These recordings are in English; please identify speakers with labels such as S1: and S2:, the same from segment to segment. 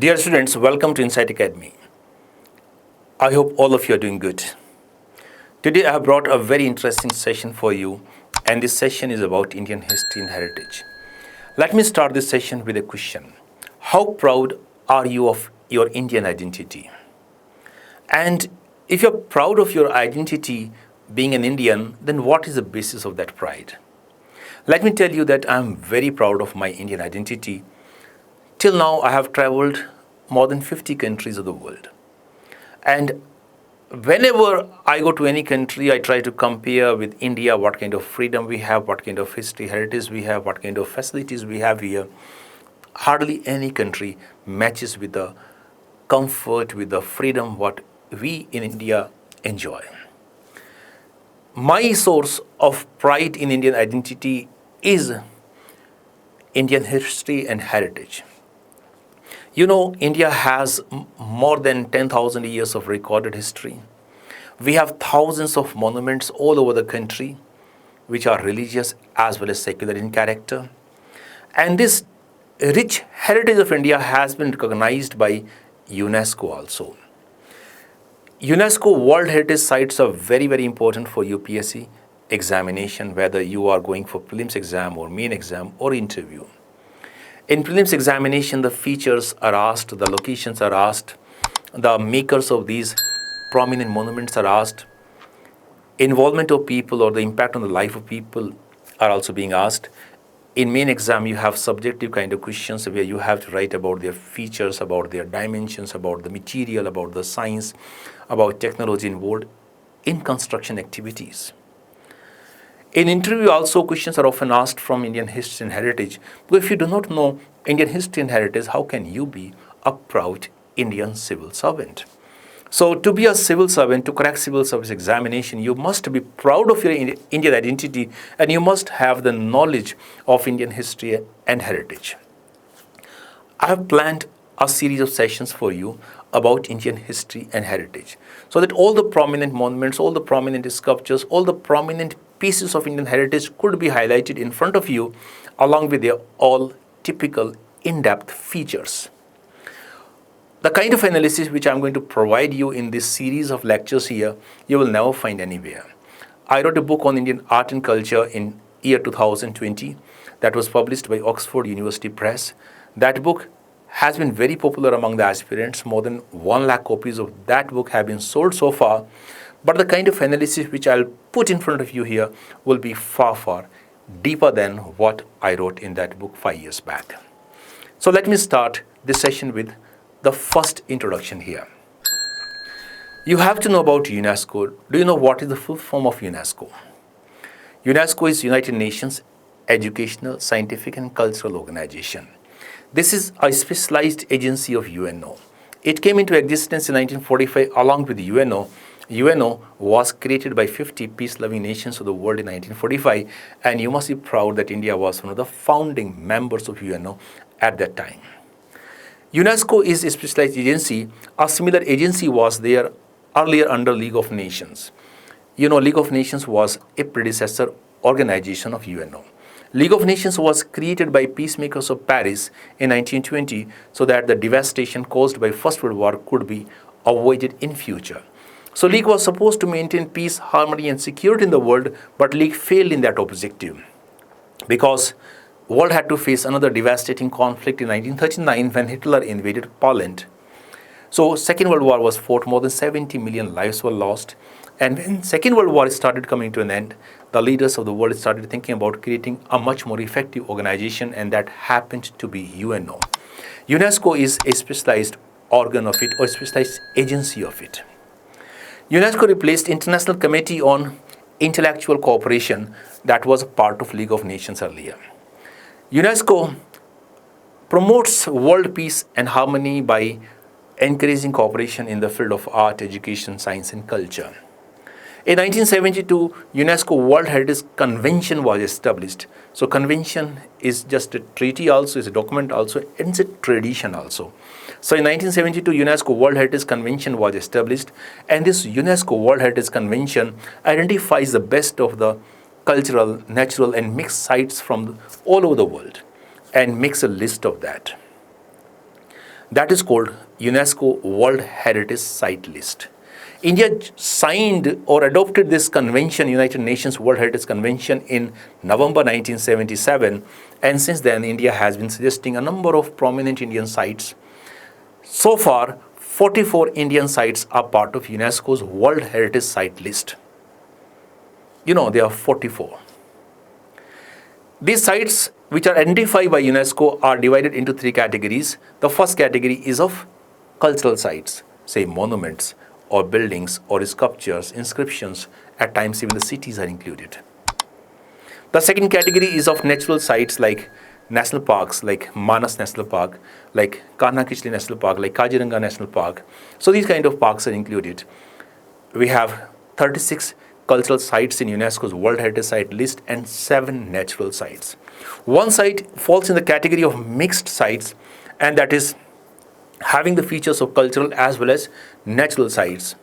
S1: Dear students, welcome to INSIGHT Academy. I hope all of you are doing good. Today I have brought a very interesting session for you, and this session is about Indian history and heritage. Let me start this session with a question. How proud are you of your Indian identity? And if you're proud of your identity being an Indian, then what is the basis of that pride? Let me tell you that I'm very proud of my Indian identity. Till now, I have traveled more than 50 countries of the world. And whenever I go to any country, I try to compare with India what kind of freedom we have, what kind of history, heritage we have, what kind of facilities we have here. Hardly any country matches with the comfort, with the freedom what we in India enjoy. My source of pride in Indian identity is Indian history and heritage. You know, India has more than 10,000 years of recorded history. We have thousands of monuments all over the country, which are religious as well as secular in character. And this rich heritage of India has been recognized by UNESCO also. UNESCO World Heritage Sites are very, very important for UPSC examination, whether you are going for prelims exam or main exam or interview. In prelims examination, the features are asked, the locations are asked, the makers of these prominent monuments are asked, involvement of people or the impact on the life of people are also being asked. In main exam, you have subjective kind of questions where you have to write about their features, about their dimensions, about the material, about the science, about technology involved in construction activities. In interview also, questions are often asked from Indian history and heritage. But if you do not know Indian history and heritage, how can you be a proud Indian civil servant? So to be a civil servant, to crack civil service examination, you must be proud of your Indian identity and you must have the knowledge of Indian history and heritage. I have planned a series of sessions for you about Indian history and heritage, so that all the prominent monuments, all the prominent sculptures, all the prominent pieces of Indian heritage could be highlighted in front of you along with their all typical in-depth features. The kind of analysis which I'm going to provide you in this series of lectures here, you will never find anywhere. I wrote a book on Indian art and culture in year 2020 that was published by Oxford University Press. That book has been very popular among the aspirants. More than 1 lakh copies of that book have been sold so far. But the kind of analysis which I'll put in front of you here will be far, far deeper than what I wrote in that book 5 years back. So let me start this session with the first introduction here. You have to know about UNESCO. Do you know what is the full form of UNESCO? UNESCO is United Nations Educational, Scientific and Cultural Organization. This is a specialized agency of UNO. It came into existence in 1945 along with UNO. UNO was created by 50 peace-loving nations of the world in 1945, and you must be proud that India was one of the founding members of UNO at that time. UNESCO is a specialized agency. A similar agency was there earlier under League of Nations. You know, League of Nations was a predecessor organization of UNO. League of Nations was created by peacemakers of Paris in 1920 so that the devastation caused by First World War could be avoided in future. So League was supposed to maintain peace, harmony and security in the world, but League failed in that objective because the world had to face another devastating conflict in 1939 when Hitler invaded Poland. So Second World War was fought, more than 70 million lives were lost. And when Second World War started coming to an end, the leaders of the world started thinking about creating a much more effective organization, and that happened to be UNO. UNESCO is a specialized organ of it or specialized agency of it. UNESCO replaced International Committee on Intellectual Cooperation that was a part of League of Nations earlier. UNESCO promotes world peace and harmony by encouraging cooperation in the field of art, education, science and culture. In 1972, UNESCO World Heritage Convention was established. So convention is just a treaty also, is a document also, and it's a tradition also. So in 1972, UNESCO World Heritage Convention was established, and this UNESCO World Heritage Convention identifies the best of the cultural, natural and mixed sites from all over the world and makes a list of that. that is called UNESCO World Heritage Site list. India signed or adopted this convention, United Nations World Heritage Convention, in November 1977, and since then India has been suggesting a number of prominent Indian sites. So far, 44 Indian sites are part of UNESCO's World Heritage Site list. There are 44. These sites, which are identified by UNESCO, are divided into three categories. The first category is of cultural sites, say monuments or buildings or sculptures, inscriptions, at times even the cities are included. The second category is of natural sites like national parks, like Manas National Park, like Kanha Kichli National Park, like Kaziranga National Park. So these kind of parks are included. We have 36 cultural sites in UNESCO's World Heritage Site list and 7 natural sites. One site falls in the category of mixed sites, and that is having the features of cultural as well as natural sites.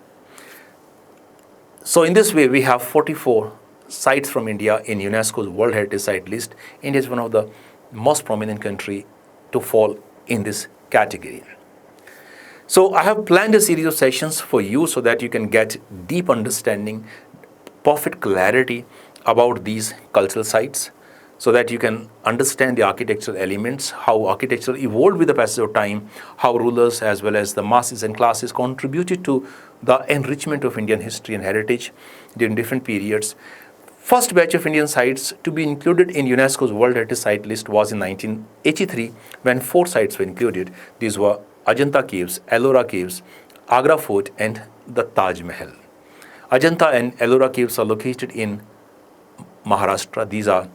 S1: So in this way, we have 44 sites from India in UNESCO's World Heritage Site list. India is one of the most prominent country to fall in this category. So I have planned a series of sessions for you so that you can get deep understanding, perfect clarity about these cultural sites, so that you can understand the architectural elements, how architecture evolved with the passage of time, how rulers as well as the masses and classes contributed to the enrichment of Indian history and heritage during different periods. First batch of Indian sites to be included in UNESCO's World Heritage Site list was in 1983, when 4 sites were included. These were Ajanta Caves, Ellora Caves, Agra Fort, and the Taj Mahal. Ajanta and Ellora Caves are located in Maharashtra. These are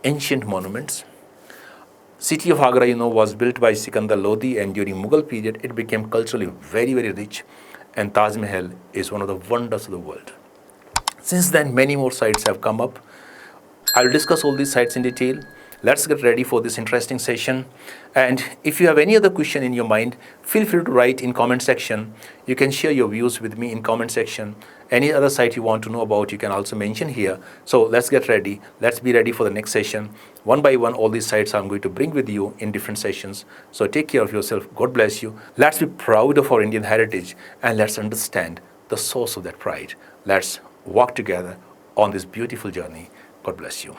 S1: ancient monuments. City of Agra, was built by Sikandar Lodi, and during Mughal period, it became culturally very, very rich. And Taj Mahal is one of the wonders of the world. Since then, many more sites have come up. I'll discuss all these sites in detail. Let's get ready for this interesting session. And if you have any other question in your mind, feel free to write in comment section. You can share your views with me in comment section. Any other site you want to know about, you can also mention here. So let's get ready. Let's be ready for the next session. One by one, all these sites I'm going to bring with you in different sessions. So take care of yourself. God bless you. Let's be proud of our Indian heritage, and let's understand the source of that pride. Let's walk together on this beautiful journey. God bless you.